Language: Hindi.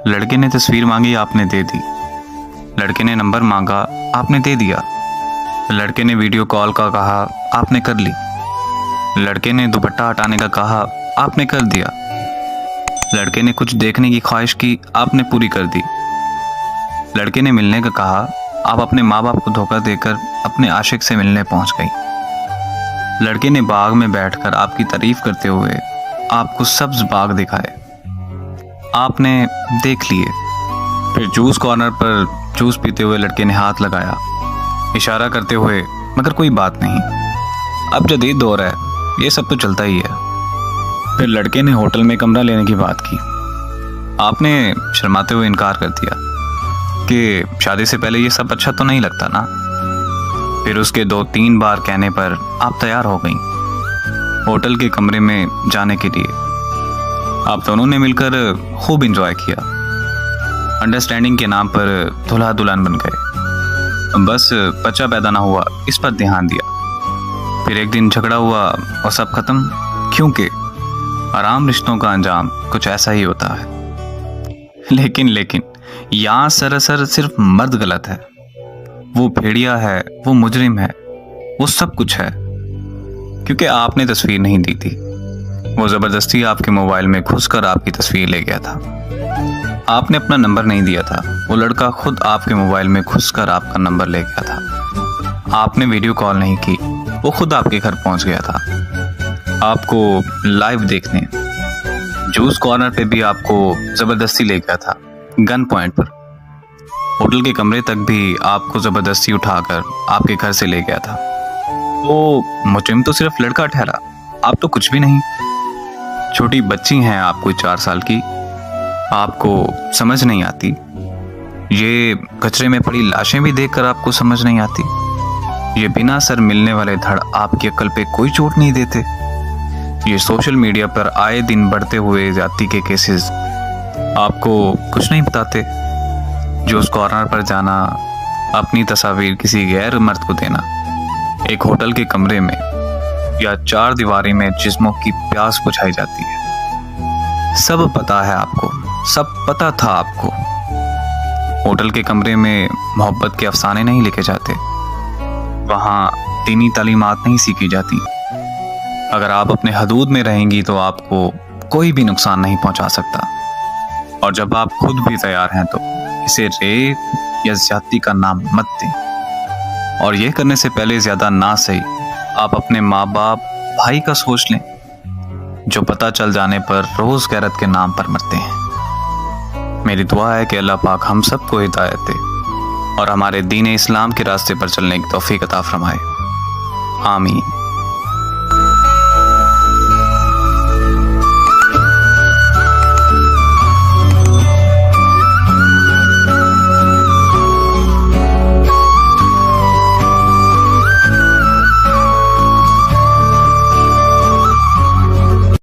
लड़के ने तस्वीर मांगी, आपने दे दी। लड़के ने नंबर मांगा, आपने दे दिया। लड़के ने वीडियो कॉल का कहा, आपने कर ली। लड़के ने दुपट्टा हटाने का कहा, आपने कर दिया। लड़के ने कुछ देखने की ख्वाहिश की, आपने पूरी कर दी। लड़के ने मिलने का कहा, आप अपने माँ बाप को धोखा देकर अपने आशिक से मिलने पहुंच गई। लड़के ने बाग में बैठकर आपकी तारीफ करते हुए आपको सब्ज बाग दिखाए, आपने देख लिए। फिर जूस कॉर्नर पर जूस पीते हुए लड़के ने हाथ लगाया, इशारा करते हुए, मगर कोई बात नहीं, अब जदीद दौर है, ये सब तो चलता ही है। फिर लड़के ने होटल में कमरा लेने की बात की, आपने शर्माते हुए इनकार कर दिया कि शादी से पहले ये सब अच्छा तो नहीं लगता ना। फिर उसके 2-3 बार कहने पर आप तैयार हो गई होटल के कमरे में जाने के लिए। आप दोनों ने मिलकर खूब एंजॉय किया, अंडरस्टैंडिंग के नाम पर दुल्हा दुल्हन बन गए। बस बच्चा पैदा ना हुआ, इस पर ध्यान दिया। फिर एक दिन झगड़ा हुआ और सब खत्म, क्योंकि आराम रिश्तों का अंजाम कुछ ऐसा ही होता है। लेकिन यहाँ सरासर सिर्फ मर्द गलत है, वो भेड़िया है, वो मुजरिम है, वो सब कुछ है, क्योंकि आपने तस्वीर नहीं दी थी। वो जबरदस्ती आपके मोबाइल में घुसकर आपकी तस्वीर ले गया था। आपने अपना नंबर नहीं दिया था, वो लड़का खुद आपके मोबाइल में घुसकर आपका नंबर ले गया था। आपने वीडियो कॉल नहीं की, वो खुद आपके घर पहुंच गया था आपको लाइव देखने। जूस कॉर्नर पे भी आपको जबरदस्ती ले गया था, गन पॉइंट पर। होटल के कमरे तक भी आपको जबरदस्ती उठाकर आपके घर से ले गया था। वो मुजरिम तो सिर्फ लड़का ठहरा, आप तो कुछ भी नहीं। छोटी बच्ची हैं आप, कोई 4 साल की, आपको समझ नहीं आती। ये कचरे में पड़ी लाशें भी देखकर आपको समझ नहीं आती। ये बिना सर मिलने वाले धड़ आपकी अक्ल पे कोई चोट नहीं देते। ये सोशल मीडिया पर आए दिन बढ़ते हुए जाति के केसेस आपको कुछ नहीं बताते। जो उस कॉर्नर पर जाना, अपनी तस्वीर किसी गैर मर्द को देना, एक होटल के कमरे में या 4 दीवारी में जिस्मों की प्यास बुझाई जाती है, सब पता है आपको, सब पता था आपको। होटल के कमरे में मोहब्बत के अफसाने नहीं लिखे जाते, वहाँ दीनी तालीमात नहीं सीखी जाती। अगर आप अपने हदूद में रहेंगी तो आपको कोई भी नुकसान नहीं पहुंचा सकता। और जब आप खुद भी तैयार हैं तो इसे रेप या ज्यादती का नाम मत दें। और यह करने से पहले ज्यादा ना सही, आप अपने माँ बाप, भाई का सोच लें, जो पता चल जाने पर रोज गैरत के नाम पर मरते हैं। मेरी दुआ है कि अल्लाह पाक हम सबको हिदायत दे और हमारे दीन इस्लाम के रास्ते पर चलने की तौफीक अता फरमाए। आमीन।